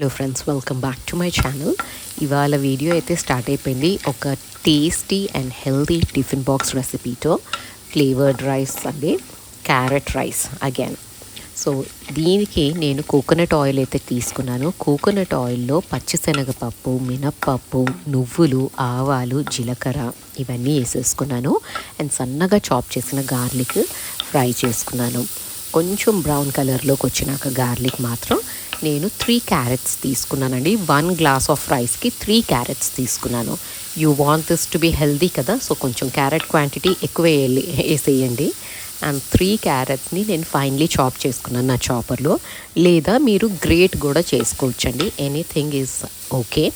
Hello friends, welcome back to my channel. ఇవాళ video అయితే start అయిపోయింది. ఒక tasty and healthy tiffin box రెసిపీతో ఫ్లేవర్డ్ రైస్ అండి, క్యారెట్ రైస్ అగైన్. సో దీనికి నేను కోకోనట్ ఆయిల్ అయితే తీసుకున్నాను. కోకోనట్ ఆయిల్లో పచ్చిశనగపప్పు, మినప్పప్పు, నువ్వులు, ఆవాలు, జీలకర్ర ఇవన్నీ వేసేసుకున్నాను. అండ్ సన్నగా చాప్ చేసిన గార్లిక్ ఫ్రై చేసుకున్నాను. కొంచెం బ్రౌన్ కలర్లోకి వచ్చినాక గార్లిక్ మాత్రం నేను 3 క్యారెట్స్ తీసుకున్నానండి. 1 గ్లాస్ ఆఫ్ రైస్కి 3 క్యారెట్స్ తీసుకున్నాను. You want this to be healthy కదా, సో కొంచెం క్యారెట్ క్వాంటిటీ ఎక్కువ వేసేయండి. అండ్ 3 క్యారెట్స్ని నేను ఫైన్లీ చాప్ చేసుకున్నాను నా చాపర్లో, లేదా మీరు గ్రేట్ కూడా చేసుకోవచ్చండి. Anything is okay.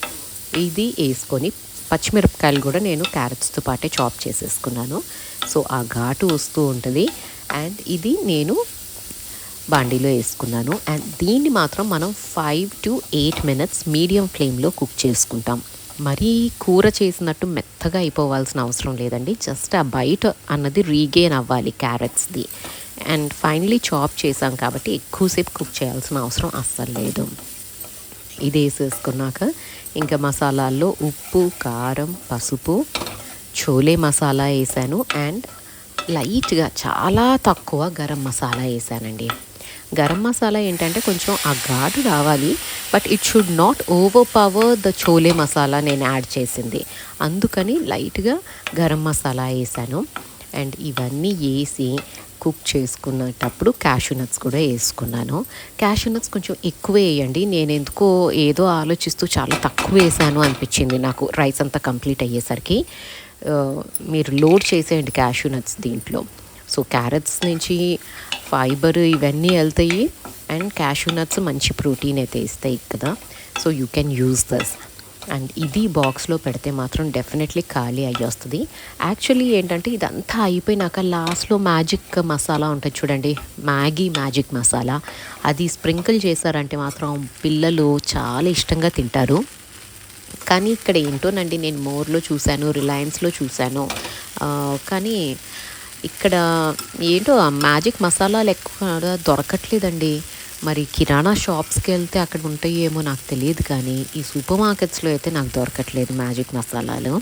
ఇది వేసుకొని పచ్చిమిరపకాయలు కూడా నేను క్యారెట్స్తో పాటే చాప్ చేసేసుకున్నాను. సో ఆ ఘాటు వస్తూ ఉంటుంది. అండ్ ఇది నేను బాండీలో వేసుకున్నాను. అండ్ దీన్ని మాత్రం మనం 5 to 8 minutes మీడియం ఫ్లేమ్లో కుక్ చేసుకుంటాం. మరీ కూర చేసినట్టు మెత్తగా అయిపోవాల్సిన అవసరం లేదండి. జస్ట్ ఆ బయట అన్నది రీగెయిన్ అవ్వాలి క్యారెట్స్ది. అండ్ ఫైనలీ చాప్ చేసాం కాబట్టి ఎక్కువసేపు కుక్ చేయాల్సిన అవసరం అస్సలు లేదు. ఇది వేసేసుకున్నాక ఇంకా మసాలాల్లో ఉప్పు, కారం, పసుపు, చోలే మసాలా వేసాను. అండ్ లైట్గా చాలా తక్కువ గరం మసాలా వేసానండి. గరం మసాలా ఏంటంటే కొంచెం ఆ ఘాటు రావాలి, but it should not over power the chole masala నేను యాడ్ చేసింది. అందుకని లైట్గా గరం మసాలా వేసాను. అండ్ ఇవన్నీ వేసి కుక్ చేసుకునేటప్పుడు క్యాషూ నట్స్ కూడా వేసుకున్నాను. క్యాషూ నట్స్ కొంచెం ఎక్కువ వేయండి. నేను ఎందుకో ఏదో ఆలోచిస్తూ చాలా తక్కువ వేసాను అనిపించింది నాకు రైస్ అంతా కంప్లీట్ అయ్యేసరికి. మీరు లోడ్ చేసేయండి క్యాషూ నట్స్ దీంట్లో. సో క్యారెట్స్ నుంచి ఫైబర్ ఇవన్నీ వెళ్తాయి. అండ్ క్యాషూ నట్స్ మంచి ప్రోటీన్ అయితే ఇస్తాయి కదా, so you can use this. And ఇది బాక్స్లో పెడితే మాత్రం డెఫినెట్లీ ఖాళీ అయ్యి వస్తుంది. యాక్చువల్లీ ఏంటంటే ఇదంతా అయిపోయినాక లాస్ట్లో మ్యాజిక్ మసాలా ఉంటుంది చూడండి, మ్యాజిక్ మసాలా, అది స్ప్రింకిల్ చేశారంటే మాత్రం పిల్లలు చాలా ఇష్టంగా తింటారు. కానీ ఇక్కడ ఏంటోనండి, నేను మోర్లో చూశాను, రిలయన్స్లో చూశాను, కానీ ఇక్కడ ఏంటో ఆ మ్యాజిక్ మసాలాలు ఎక్కువ దొరకట్లేదండి. మరి కిరాణా షాప్స్కి వెళ్తే అక్కడ ఉంటాయేమో నాకు తెలియదు, కానీ ఈ సూపర్ మార్కెట్స్లో అయితే నాకు దొరకట్లేదు మ్యాజిక్ మసాలాలు.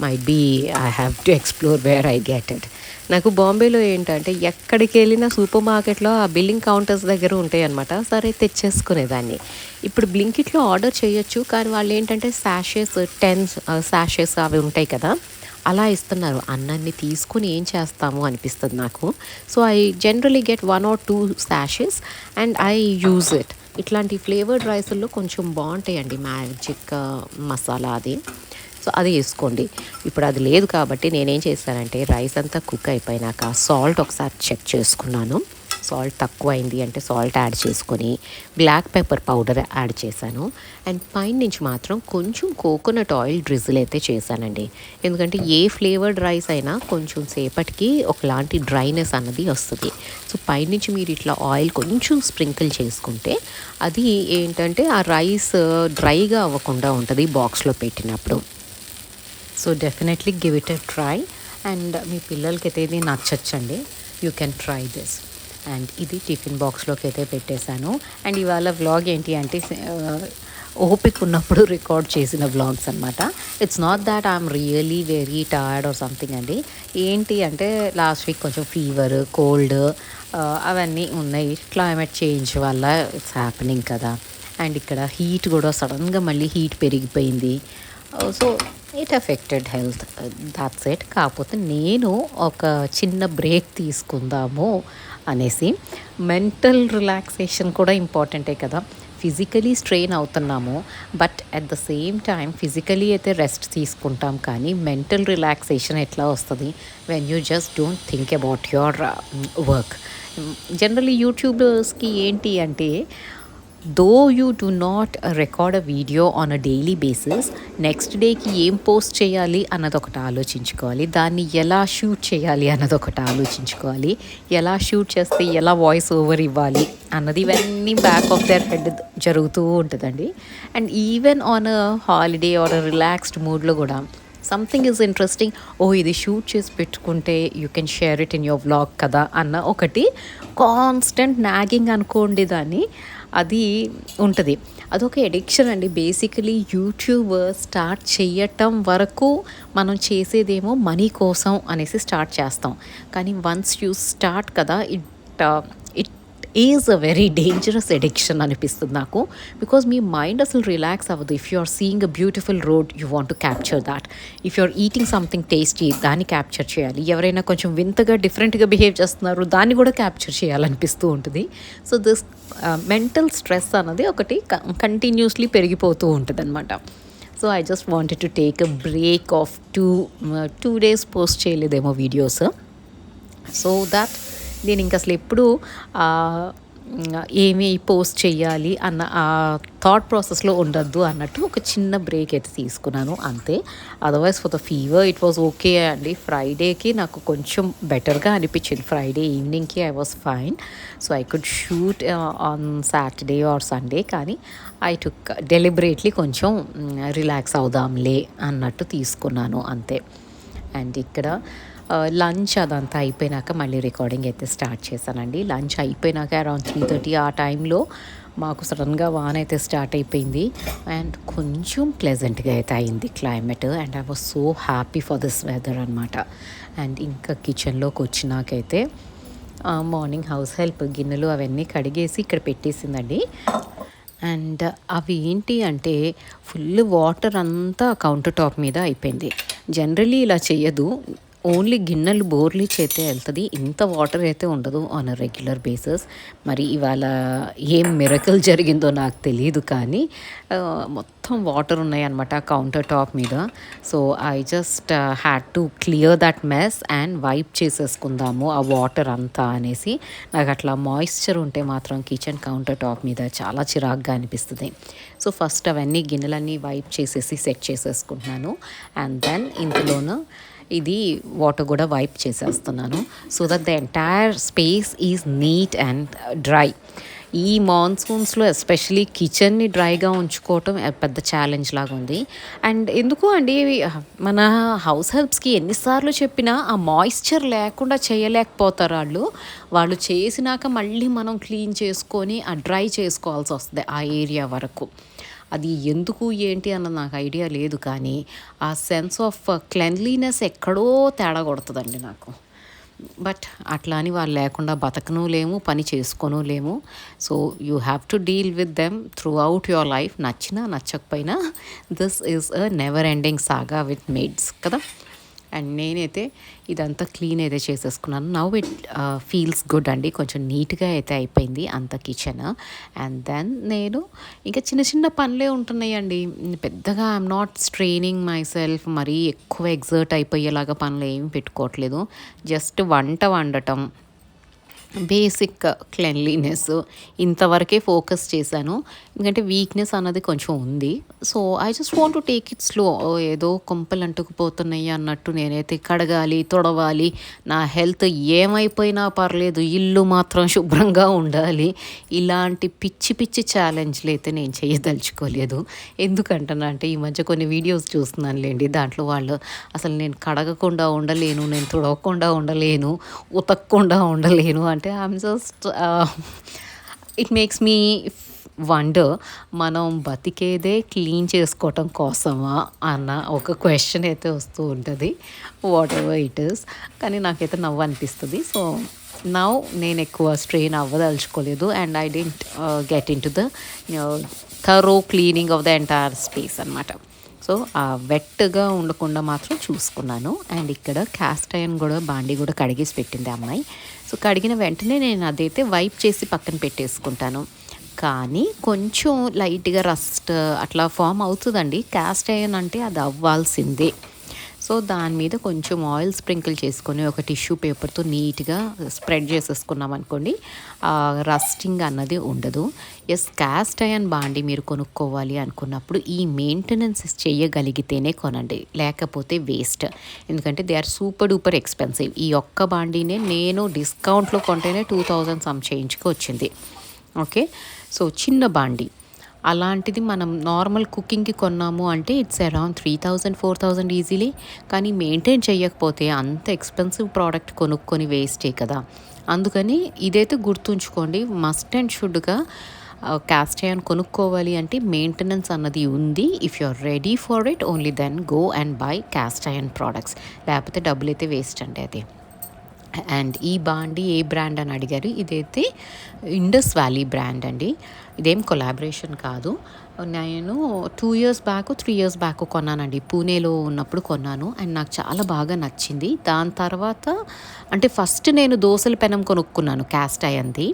Might be I have to explore where I get it. నాకు బాంబేలో ఏంటంటే ఎక్కడికి వెళ్ళినా సూపర్ మార్కెట్లో ఆ బిల్లింగ్ కౌంటర్స్ దగ్గర ఉంటాయి అనమాట. సరే తెచ్చేసుకునేదాన్ని. ఇప్పుడు బ్లింకిట్లో ఆర్డర్ చేయొచ్చు, కానీ వాళ్ళు ఏంటంటే శాషెస్ 10 శాషెస్ అవి ఉంటాయి కదా, అలా ఇస్తున్నారు. అన్నాన్ని తీసుకుని ఏం చేస్తాము అనిపిస్తుంది నాకు. So I generally get 1 or 2 శాషెస్ అండ్ ఐ యూజ్ ఇట్. ఇట్లాంటి ఫ్లేవర్డ్ రైస్ల్లో కొంచెం బాగుంటాయండి మ్యాజిక్ మసాలా అది. సో అది వేసుకోండి. ఇప్పుడు అది లేదు కాబట్టి నేనేం చేశానంటే రైస్ అంతా కుక్ అయిపోయినాక సాల్ట్ ఒకసారి చెక్ చేసుకున్నాను. సాల్ట్ తక్కువ అయింది అంటే సాల్ట్ యాడ్ చేసుకొని బ్లాక్ పెప్పర్ పౌడర్ యాడ్ చేశాను. అండ్ పైన నుంచి మాత్రం కొంచెం కోకోనట్ ఆయిల్ డ్రిజిల్ అయితే చేశానండి. ఎందుకంటే ఏ ఫ్లేవర్డ్ రైస్ అయినా కొంచెం సేపటికి ఒకలాంటి డ్రైనెస్ అన్నది వస్తుంది. సో పైనుంచి మీరు ఇట్లా ఆయిల్ కొంచెం స్ప్రింకిల్ చేసుకుంటే అది ఏంటంటే ఆ రైస్ డ్రైగా అవ్వకుండా ఉంటుంది బాక్స్లో పెట్టినప్పుడు. So definitely give it a try. And మీ పిల్లలకి అయితే ఇది నచ్చచ్చండి. You can try this. And ఇది టిఫిన్ బాక్స్లోకి అయితే పెట్టేశాను. అండ్ ఇవాళ వ్లాగ్ ఏంటి అంటే ఓపిక ఉన్నప్పుడు రికార్డ్ చేసిన వ్లాగ్స్ అనమాట. It's not that I'm really very tired or something అండి. ఏంటి అంటే లాస్ట్ వీక్ కొంచెం ఫీవర్, కోల్డ్ అవన్నీ ఉన్నాయి. క్లైమేట్ చేంజ్ వల్ల ఇట్స్ హ్యాపెనింగ్ కదా. అండ్ ఇక్కడ హీట్ కూడా సడన్గా మళ్ళీ హీట్ పెరిగిపోయింది. So it affected health, that's it. కాకపోతే నేను ఒక చిన్న బ్రేక్ తీసుకుందాము అనేసి. మెంటల్ రిలాక్సేషన్ కూడా ఇంపార్టెంటే కదా. ఫిజికలీ స్ట్రెయిన్ అవుతున్నాము, but at the same time physically అయితే రెస్ట్ తీసుకుంటాం, కానీ మెంటల్ రిలాక్సేషన్ ఎట్లా వస్తుంది when you just don't think about your work. Generally యూట్యూబర్స్కి ఏంటి అంటే, though you do not record a video on a daily basis, next డేకి ఏం పోస్ట్ చేయాలి అన్నది ఒకటి ఆలోచించుకోవాలి, దాన్ని ఎలా షూట్ చేయాలి అన్నది ఒకటి ఆలోచించుకోవాలి, ఎలా షూట్ చేస్తే ఎలా వాయిస్ ఓవర్ ఇవ్వాలి అన్నది ఇవన్నీ బ్యాక్ ఆఫ్ దర్ హెడ్ జరుగుతూ ఉంటుందండి. And even on a holiday or a relaxed మూడ్లో కూడా సంథింగ్ ఈజ్ ఇంట్రెస్టింగ్, ఇది షూట్ చేసి పెట్టుకుంటే you can share it in your vlog కదా అన్న ఒకటి కాన్స్టెంట్ నాగింగ్ అనుకోండి దాన్ని. అది ఉంటుంది. అదొక ఎడిక్షన్ అండి. బేసికలీ యూట్యూబ్ స్టార్ట్ చేయటం వరకు మనం చేసేదేమో మనీ కోసం అనేసి స్టార్ట్ చేస్తాం. కానీ వన్స్ యూ స్టార్ట్ కదా, it is a very dangerous addiction అనిపిస్తుంది నాకు. బికాజ్ మీ మైండ్ అసలు రిలాక్స్ అవ్వదు. If you are seeing a beautiful road, you want to capture that. If you are eating something tasty, దాన్ని capture చేయాలి. ఎవరైనా కొంచెం వింతగా డిఫరెంట్గా బిహేవ్ చేస్తున్నారు, దాన్ని కూడా క్యాప్చర్ చేయాలనిపిస్తూ ఉంటుంది. సో దిస్ మెంటల్ స్ట్రెస్ అన్నది ఒకటి కంటిన్యూస్లీ పెరిగిపోతూ ఉంటుంది అనమాట. So I just wanted to take a break of 2 days post చేయలేదేమో వీడియోస్. సో దట్ నేను ఇంక అసలు ఎప్పుడు ఏమి పోస్ట్ చేయాలి అన్న ఆ థాట్ ప్రాసెస్లో ఉండద్దు అన్నట్టు ఒక చిన్న బ్రేక్ అయితే తీసుకున్నాను అంతే. Otherwise for the fever it was okay అండి. ఫ్రైడేకి నాకు కొంచెం బెటర్గా అనిపించింది. ఫ్రైడే ఈవినింగ్కి I was fine. So I could shoot on Saturday or Sunday. కానీ ఐ టుక్ డెలిబరేట్లీ కొంచెం రిలాక్స్ అవుదాంలే అన్నట్టు తీసుకున్నాను అంతే. అండ్ ఇక్కడ లంచ్ అదంతా అయిపోయినాక మళ్ళీ రికార్డింగ్ అయితే స్టార్ట్ చేశానండి. లంచ్ అయిపోయినాక అరౌండ్ 3:30 ఆ టైంలో మాకు సడన్గా వాన అయితే స్టార్ట్ అయిపోయింది. అండ్ కొంచెం ప్లెజెంట్గా అయితే అయింది climate. And I was so happy for this weather అనమాట. అండ్ ఇంకా కిచెన్లోకి వచ్చినాకైతే మార్నింగ్ హౌస్ హెల్ప్ గిన్నెలు అవన్నీ కడిగేసి ఇక్కడ పెట్టేసిందండి. అండ్ అవి ఏంటి అంటే ఫుల్ వాటర్ అంతా కౌంటర్ టాప్ మీద అయిపోయింది. జనరలీ ఇలా చెయ్యదు. ఓన్లీ గిన్నెలు బోర్లీ చేతే వెళ్తుంది. ఇంత వాటర్ అయితే ఉండదు ఆన్ అ రెగ్యులర్ బేసిస్. మరి ఇవాళ ఏం మిరకల్ జరిగిందో నాకు తెలియదు, కానీ మొత్తం వాటర్ ఉన్నాయి అనమాట కౌంటర్ టాప్ మీద. So I just had to clear that mess and wipe చేసేసుకుందాము ఆ వాటర్ అంతా అనేసి. నాకు అట్లా మాయిశ్చర్ ఉంటే మాత్రం కిచెన్ కౌంటర్ టాప్ మీద చాలా చిరాగ్గా అనిపిస్తుంది. సో ఫస్ట్ అవన్నీ గిన్నెలన్నీ వైప్ చేసేసి సెట్ చేసేసుకుంటున్నాను. అండ్ దెన్ ఇందులోనూ ఇది వాటర్ కూడా వైప్ చేసేస్తున్నాను. So that the entire space is neat and dry. ఈ మాన్సూన్స్లో ఎస్పెషలీ కిచెన్ని డ్రైగా ఉంచుకోవటం పెద్ద ఛాలెంజ్ లాగా ఉంది. అండ్ ఎందుకు అండి మన హౌస్ హెల్ప్స్కి ఎన్నిసార్లు చెప్పినా ఆ మాయిశ్చర్ లేకుండా చేయలేకపోతారు వాళ్ళు చేసినాక మళ్ళీ మనం క్లీన్ చేసుకొని ఆ డ్రై చేసుకోవాల్సి వస్తుంది ఆ ఏరియా వరకు. అది ఎందుకు ఏంటి అన్నది నాకు ఐడియా లేదు, కానీ ఆ సెన్స్ ఆఫ్ క్లెన్లీనెస్ ఎక్కడో తేడా కొడుతుందండి నాకు. బట్ అట్లా అని వాళ్ళు లేకుండా బతకను లేము, పని చేసుకోను లేము. So you have to deal with them through out your life. నచ్చినా నచ్చకపోయినా this is a never ending saga with maids కదా. అండ్ నేనైతే ఇదంతా క్లీన్ అయితే చేసేసుకున్నాను. నవ్ ఇట్ ఫీల్స్ గుడ్ అండి. కొంచెం నీట్గా అయితే అయిపోయింది అంత కిచెన్. అండ్ దెన్ నేను ఇంకా చిన్న చిన్న పనులే ఉంటున్నాయండి. పెద్దగా I'm not straining my self, మరీ ఎక్కువ ఎగ్జర్ట్ అయిపోయేలాగా పనులు ఏమి పెట్టుకోవట్లేదు. జస్ట్ వంట వండటం, బేసిక్ క్లెన్లీనెస్ ఇంతవరకే ఫోకస్ చేశాను. ఎందుకంటే వీక్నెస్ అన్నది కొంచెం ఉంది. So I just want to take it slow. ఏదో కొంపలు అంటుకుపోతున్నాయి అన్నట్టు నేనైతే కడగాలి, తొడవాలి, నా హెల్త్ ఏమైపోయినా పర్లేదు, ఇల్లు మాత్రం శుభ్రంగా ఉండాలి, ఇలాంటి పిచ్చి పిచ్చి ఛాలెంజ్లు అయితే నేను చేయదలుచుకోలేదు. ఎందుకంటున్నా అంటే ఈ మధ్య కొన్ని వీడియోస్ చూస్తున్నానులేండి. దాంట్లో వాళ్ళు అసలు నేను కడగకుండా ఉండలేను, నేను తుడవకుండా ఉండలేను, ఉతకకుండా ఉండలేను అంటే I'm just it makes me wonder, మనం బతికేదే క్లీన్ చేసుకోవటం కోసమా అన్న ఒక క్వశ్చన్ అయితే వస్తూ ఉంటుంది. Whatever it is. కానీ నాకైతే నవ్వు అనిపిస్తుంది. సో నవ్ నేను ఎక్కువ స్ట్రెయిన్ అవ్వదలుచుకోలేదు. And I didn't get into the thorough cleaning of the entire space అనమాట. సో ఆ వెట్గా ఉండకుండా మాత్రం చూసుకున్నాను. అండ్ ఇక్కడ క్యాస్ట్ ఐరన్ కూడా బాండీ కూడా కడిగేసి పెట్టింది అమ్మాయి. సో కడిగిన వెంటనే నేను అదైతే వైప్ చేసి పక్కన పెట్టేసుకుంటాను. కానీ కొంచెం లైట్గా రస్ట్ అట్లా ఫామ్ అవుతుందండి. క్యాస్ట్ ఐరన్ అంటే అది అవ్వాల్సిందే. సో దాని మీద కొంచెం ఆయిల్ స్ప్రింకిల్ చేసుకొని ఒక టిష్యూ పేపర్తో నీట్గా స్ప్రెడ్ చేసేసుకున్నాం అనుకోండి, రస్టింగ్ అన్నది ఉండదు. ఎస్, క్యాస్ట్ ఐరన్ బాండి మీరు కొనుక్కోవాలి అనుకున్నప్పుడు ఈ మెయింటెనెన్స్ చేయగలిగితేనే కొనండి, లేకపోతే వేస్ట్. ఎందుకంటే they are super duper expensive. ఈ ఒక్క బాండీనే నేను డిస్కౌంట్లో కొంటేనే 2000 సమ్ చేంజ్కి వచ్చింది. ఓకే, సో చిన్న బాండీ. అలాంటిది మనం నార్మల్ కుకింగ్కి కొన్నాము అంటే ఇట్స్ అరౌండ్ 3000-4000 ఈజీలీ. కానీ మెయింటైన్ చేయకపోతే అంత ఎక్స్పెన్సివ్ ప్రోడక్ట్ కొనుక్కొని వేస్టే కదా. అందుకని ఇదైతే గుర్తుంచుకోండి, మస్ట్ అండ్ షుడ్గా క్యాస్ట్ ఐరన్ కొనుక్కోవాలి అంటే మెయింటెనెన్స్ అన్నది ఉంది. If you are ready for it only then go and buy cast iron products. లేకపోతే డబ్బులైతే వేస్ట్ అండి అది. అండ్ ఈ బాండి ఏ బ్రాండ్ అని అడిగారు. ఇదైతే ఇండస్ వ్యాలీ బ్రాండ్ అండి. ఇదేం కొలాబరేషన్ కాదు. నేను 2 years బ్యాక్ 3 years బ్యాక్ కొన్నానండి. పూణేలో ఉన్నప్పుడు కొన్నాను అండ్ నాకు చాలా బాగా నచ్చింది. దాని తర్వాత అంటే ఫస్ట్ నేను దోసల పెనం కొనుక్కున్నాను క్యాస్ట్ ఐరన్ది.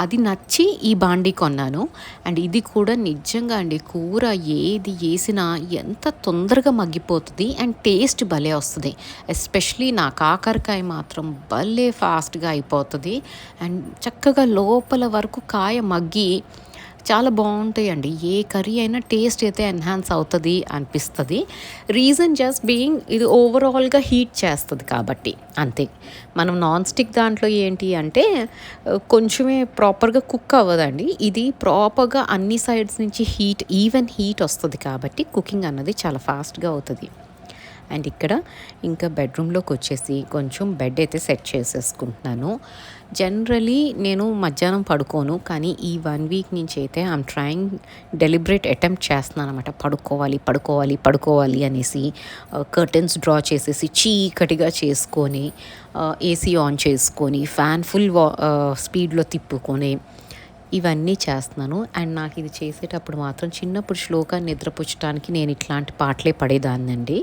అది నచ్చి ఈ బాండీ కొన్నాను. అండ్ ఇది కూడా నిజంగా అండి, కూర ఏది వేసినా ఎంత తొందరగా మగ్గిపోతుంది అండ్ టేస్ట్ భలే వస్తుంది. ఎస్పెషలీ నా కాకరకాయ మాత్రం భలే ఫాస్ట్గా అయిపోతుంది అండ్ చక్కగా లోపల వరకు కాయ మగ్గి చాలా బాగుంటాయండి. ఏ కర్రీ అయినా టేస్ట్ అయితే ఎన్హాన్స్ అవుతుంది అనిపిస్తుంది. రీజన్ జస్ట్ బీయింగ్ ఇది ఓవరాల్గా హీట్ చేస్తుంది కాబట్టి అంతే. మనం నాన్ స్టిక్ దాంట్లో ఏంటి అంటే కొంచెమే ప్రాపర్గా కుక్ అవ్వదండి. ఇది ప్రాపర్గా అన్ని సైడ్స్ నుంచి ఈవెన్ హీట్ వస్తుంది కాబట్టి కుకింగ్ అన్నది చాలా ఫాస్ట్గా అవుతుంది. అండ్ ఇక్కడ ఇంకా బెడ్రూమ్లోకి వచ్చేసి కొంచెం బెడ్ అయితే సెట్ చేసేసుకుంటున్నాను. జనరలీ నేను మధ్యాహ్నం పడుకోను, కానీ ఈ 1 week నుంచి అయితే ఐఎమ్ ట్రయింగ్ డెలిబరేట్ అటెంప్ట్ చేస్తున్నాను అనమాట. పడుకోవాలి అనేసి కర్టెన్స్ డ్రా చేసేసి చీకటిగా చేసుకొని ఏసీ ఆన్ చేసుకొని ఫ్యాన్ ఫుల్ స్పీడ్లో తిప్పుకొని ఇవన్నీ చేస్తున్నాను. అండ్ నాకు ఇది చేసేటప్పుడు మాత్రం చిన్నప్పుడు శ్లోకాన్ని నిద్రపుచ్చడానికి నేను ఇట్లాంటి పాటలే పడేదాన్నండి.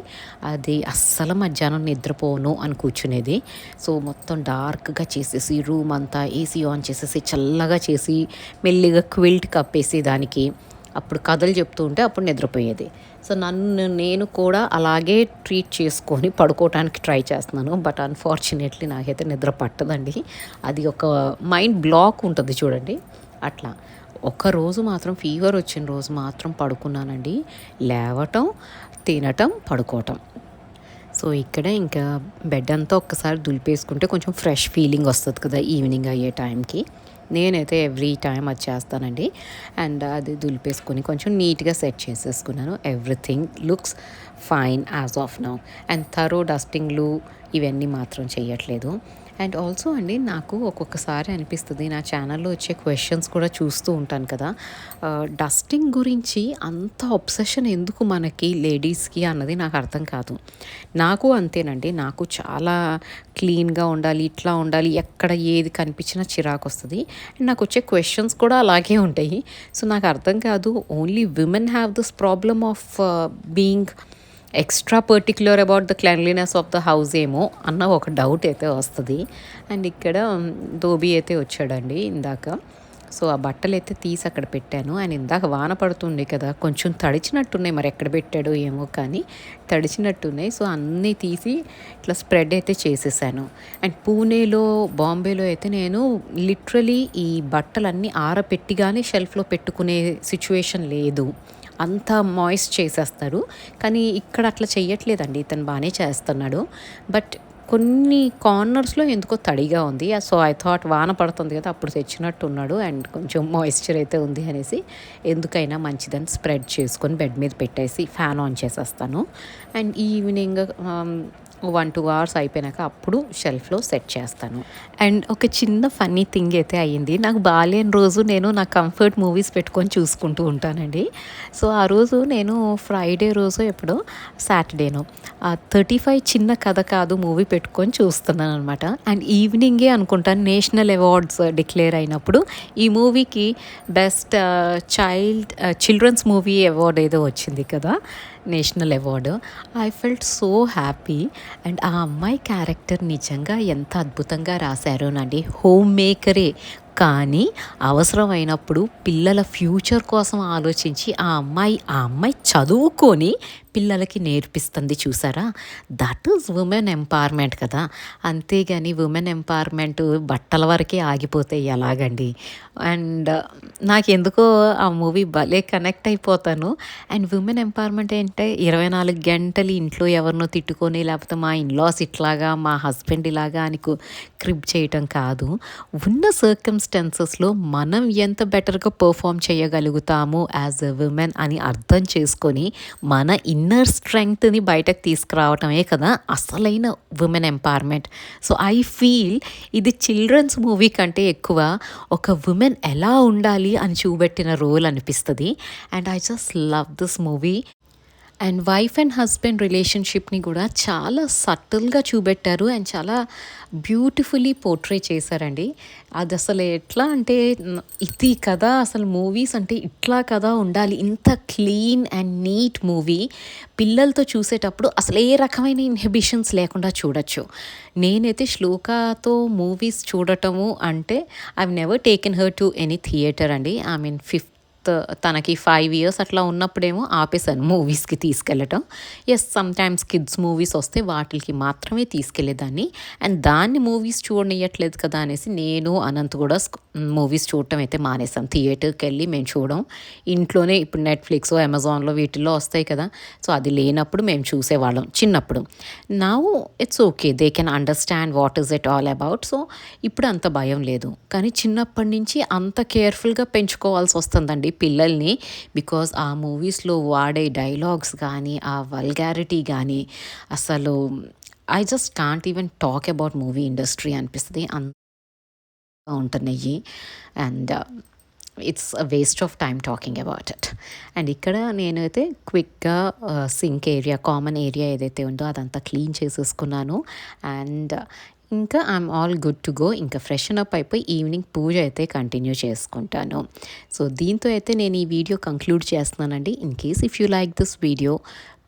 అది అస్సలు మధ్యాహ్నం నిద్రపోను అని కూర్చునేది. సో మొత్తం డార్క్గా చేసేసి రూమ్ అంతా ఏసీ ఆన్ చేసేసి చల్లగా చేసి మెల్లిగా క్విల్ట్ కప్పేసి దానికి అప్పుడు కథలు చెప్తూ ఉంటే అప్పుడు నిద్రపోయేది. సో నేను కూడా అలాగే ట్రీట్ చేసుకొని పడుకోవడానికి ట్రై చేస్తున్నాను. బట్ అన్ఫార్చునేట్లీ నాకైతే నిద్ర పట్టదండి. అది ఒక మైండ్ బ్లాక్ ఉంటుంది చూడండి అట్లా. ఒక్కరోజు మాత్రం ఫీవర్ వచ్చిన రోజు మాత్రం పడుకున్నానండి. లేవటం, తినటం, పడుకోవటం. సో ఇక్కడ ఇంకా బెడ్ అంతా ఒక్కసారి దులిపేసుకుంటే కొంచెం ఫ్రెష్ ఫీలింగ్ వస్తుంది కదా ఈవినింగ్ అయ్యే టైంకి. నేనైతే ఎవ్రీ టైం అది చేస్తానండి. అండ్ అది దులిపేసుకొని కొంచెం నీట్గా సెట్ చేసేసుకున్నాను. Everything looks fine as of now. And thorough డస్టింగ్లు ఇవన్నీ మాత్రం చేయట్లేదు. అండ్ ఆల్సో అండి, నాకు ఒక్కొక్కసారి అనిపిస్తుంది, నా ఛానల్లో వచ్చే క్వశ్చన్స్ కూడా చూస్తూ ఉంటాను కదా, డస్టింగ్ గురించి అంత అబ్సెషన్ ఎందుకు మనకి లేడీస్కి అన్నది నాకు అర్థం కాదు. నాకు అంతేనండి. నాకు చాలా క్లీన్గా ఉండాలి, ఇట్లా ఉండాలి, ఎక్కడ ఏది కనిపించినా చిరాకు వస్తుంది. అండ్ నాకు వచ్చే క్వశ్చన్స్ కూడా అలాగే ఉంటాయి. సో నాకు అర్థం కాదు, only women have this problem of being extra particular about the cleanliness of the house ఏమో అన్న ఒక డౌట్ అయితే వస్తుంది. అండ్ ఇక్కడ ధోబీ అయితే వచ్చాడండి ఇందాక. సో ఆ బట్టలు అయితే తీసి అక్కడ పెట్టాను. అండ్ ఇందాక వాన పడుతుంది కదా, కొంచెం తడిచినట్టున్నాయి, మరి ఎక్కడ పెట్టాడో ఏమో కానీ తడిచినట్టున్నాయి. సో అన్నీ తీసి ఇట్లా స్ప్రెడ్ అయితే చేసేసాను. అండ్ పూణేలో, బాంబేలో అయితే నేను లిటరలీ ఈ బట్టలన్నీ ఆరపెట్టిగానే షెల్ఫ్లో పెట్టుకునే సిచ్యువేషన్ లేదు. అంతా మాయిస్ట్ చేసేస్తారు. కానీ ఇక్కడ అట్లా చెయ్యట్లేదండి, ఇతను బాగానే చేస్తున్నాడు. బట్ కొన్ని కార్నర్స్లో ఎందుకో తడిగా ఉంది. సో ఐ థాట్ వాన పడుతుంది కదా అప్పుడు తెచ్చినట్టున్నాడు అండ్ కొంచెం మాయిశ్చర్ అయితే ఉంది అనేసి ఎందుకైనా మంచిదని స్ప్రెడ్ చేసుకొని బెడ్ మీద పెట్టేసి ఫ్యాన్ ఆన్ చేసేస్తాను. అండ్ ఈవినింగ్ 1-2 hours అయిపోయినాక అప్పుడు షెల్ఫ్లో సెట్ చేస్తాను. అండ్ ఒక చిన్న ఫన్నీ థింగ్ అయితే అయ్యింది. నాకు బాలేని రోజు నేను నా కంఫర్ట్ మూవీస్ పెట్టుకొని చూసుకుంటూ ఉంటానండి. సో ఆ రోజు నేను ఫ్రైడే రోజు ఎప్పుడో సాటర్డేనో 35 చిన్న కథ కాదు మూవీ పెట్టుకొని చూస్తున్నాను అనమాట. అండ్ ఈవినింగే అనుకుంటాను నేషనల్ అవార్డ్స్ డిక్లేర్ అయినప్పుడు ఈ మూవీకి బెస్ట్ చిల్డ్రన్స్ మూవీ అవార్డ్ ఏదో వచ్చింది కదా, national award. I felt so happy. And ఆ అమ్మాయి క్యారెక్టర్ నిజంగా ఎంత అద్భుతంగా రాశారోనండి. హోమ్ మేకరే కానీ అవసరమైనప్పుడు పిల్లల ఫ్యూచర్ కోసం ఆలోచించి ఆ అమ్మాయి చదువుకొని పిల్లలకి నేర్పిస్తుంది చూసారా. దట్ ఈజ్ ఉమెన్ ఎంపవర్మెంట్ కదా. అంతేగాని ఉమెన్ ఎంపవర్మెంట్ బట్టల వరకే ఆగిపోతే ఎలాగండి. అండ్ నాకెందుకో ఆ మూవీ భలే కనెక్ట్ అయిపోతాను. అండ్ ఉమెన్ ఎంపవర్మెంట్ అంటే 24 గంటలు ఇంట్లో ఎవరినో తిట్టుకొని లేకపోతే మా ఇన్లాస్ ఇట్లాగా మా హస్బెండ్ ఇలాగా అని క్రిబ్ చేయటం కాదు. ఉన్న సర్కమ్స్టెన్సెస్ సర్కమ్స్టాన్సెస్లో మనం ఎంత బెటర్గా పర్ఫామ్ చేయగలుగుతాము యాజ్ ఎ విమెన్ అని అర్థం చేసుకొని మన ఇన్నర్ స్ట్రెంగ్త్ని బయటకు తీసుకురావటమే కదా అసలైన women empowerment. So I feel ఇది చిల్డ్రన్స్ మూవీ కంటే ఎక్కువ ఒక విమెన్ ఎలా ఉండాలి అని చూపెట్టిన రోల్ అనిపిస్తుంది. And I just love this movie. And wife and husband రిలేషన్షిప్ని కూడా చాలా సటిల్గా చూపెట్టారు అండ్ చాలా బ్యూటిఫుల్లీ పోర్ట్రే చేశారండి. అది అసలు ఎట్లా అంటే ఇది కదా అసలు మూవీస్ అంటే ఇట్లా కదా ఉండాలి, ఇంత క్లీన్ అండ్ నీట్ మూవీ. పిల్లలతో చూసేటప్పుడు అసలు ఏ రకమైన ఇన్హిబిషన్స్ లేకుండా చూడొచ్చు. నేనైతే శ్లోకాతో మూవీస్ చూడటము అంటే I never taken her to any theatre అండి. ఐ మీన్ తనకి 5 years అట్లా ఉన్నప్పుడేమో ఆపేశాను మూవీస్కి తీసుకెళ్ళటం. ఎస్, సమ్టైమ్స్ కిడ్స్ మూవీస్ వస్తే వాటికి మాత్రమే తీసుకెళ్ళేదాన్ని. అండ్ దాన్ని మూవీస్ చూడనియట్లేదు కదా అనేసి నేను అనంత్ కూడా మూవీస్ చూడటం అయితే మానేసాం. థియేటర్కి వెళ్ళి మేము చూడడం, ఇంట్లోనే ఇప్పుడు నెట్ఫ్లిక్స్ అమెజాన్లో వీటిల్లో వస్తాయి కదా, సో అది లేనప్పుడు మేము చూసేవాళ్ళం చిన్నప్పుడు. Now it's okay, they can understand what is it all about. So ఇప్పుడు అంత భయం లేదు. కానీ చిన్నప్పటి నుంచి అంత కేర్ఫుల్గా పెంచుకోవాల్సి వస్తుందండి పిల్లల్ని. బికాజ్ ఆ మూవీస్లో వాడే డైలాగ్స్ కానీ ఆ వల్గారిటీ కానీ అసలు I just can't even talk about movie industry అనిపిస్తుంది, అంత ఉంటున్నాయి. And it's a waste of time talking about it. And ఇక్కడ నేనైతే క్విక్గా సింక్ ఏరియా, కామన్ ఏరియా ఏదైతే ఉందో అదంతా క్లీన్ చేసేసుకున్నాను. అండ్ ఇంకా I'm all good to go. ఇంకా ఫ్రెషన్ అప్ అయిపోయి ఈవినింగ్ పూజ అయితే కంటిన్యూ చేసుకుంటాను. సో దీంతో అయితే నేను ఈ వీడియో కంక్లూడ్ చేస్తున్నానండి. In case if you like this video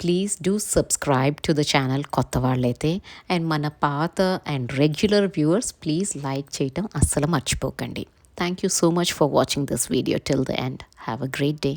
please do subscribe to the channel కొత్త వాళ్ళైతే. అండ్ మన పాత and regular viewers please like చేయటం అస్సలు మర్చిపోకండి. Thank you so much for watching this video till the end. Have a great day.